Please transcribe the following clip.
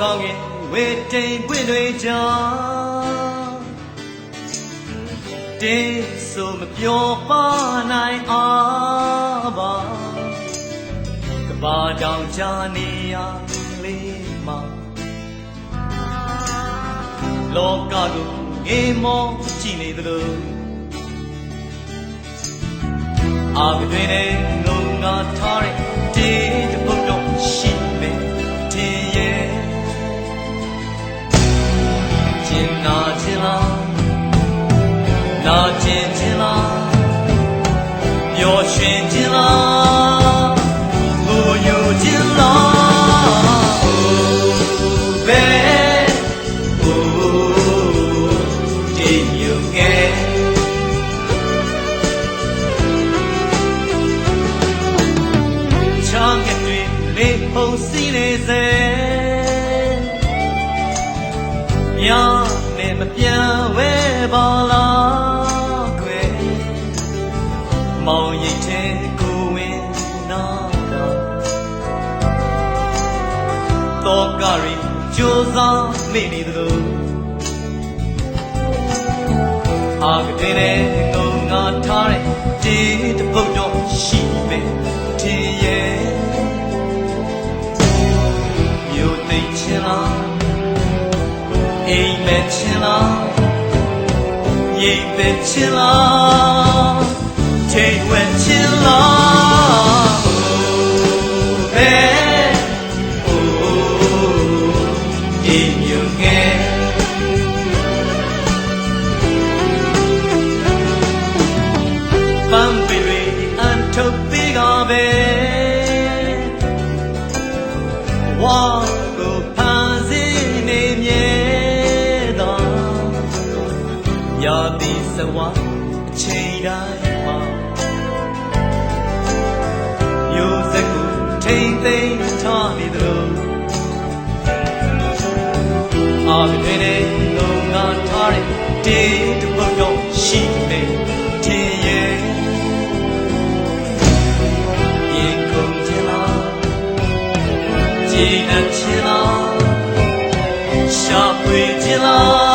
ကောင်းကင်ဝေတိမ်ပွင့်တွေကြောင့်တင်းဆိုမပြောပါနိုင်အားပါကဘာတောင်ချနေရလေးမှာလောကကိုငေးမောကြည့်နေသလိုအာကတွင်နဲ့ငုံငါထားတဲ့တင်းတစ်ပုတ်တော့ရှိမယ်တင်းရဲ့ကျင်နာကျင်လားနာကျင်ကျင်လားပျော်ရွှင်ကျင်လားကိုယူကျင်လားဘယ်တင်းယူခဲ့ချောင်းကတွေလေးဖုံးစီနေစေမြားနဲ့မပြန်ဝဲပါလားကွယ်မောင်ရိတ်တဲ့ကိုဝင်နာတော့ကရီကြိုးစားမိနေသလိုအာကတဲ့ငုံငါထားတဲ့တင်းတစ်ပုတ်တော့ရှိပဲထင်ရဲ့မြို့သိမ့်ချင်လားအိမ်မဲ့ချင်လားရိပ်ပဲချင်လားထိတ်ဝဲချင်လားဘယ်အိမ်မြို့ငယ်ပန်းပေတွေအန်ထုတ်ပေးကပဲဝါကိုဖန်ဆင်းနေမြဲတော့ရာသီစဝါအချိန်တိုင်းမှာမျိုးစက်ကိုထိမ့်သိမ့်ထားနေသလိုအာကတွေနဲ့ငုံငါထားတဲ့တင်းတစ်ပုတ်တော့ရှိမယ်ထင်ရဲ့ရေကုန်ချင်လားကြည်နှံချင်လားရှာဖွေချင်လား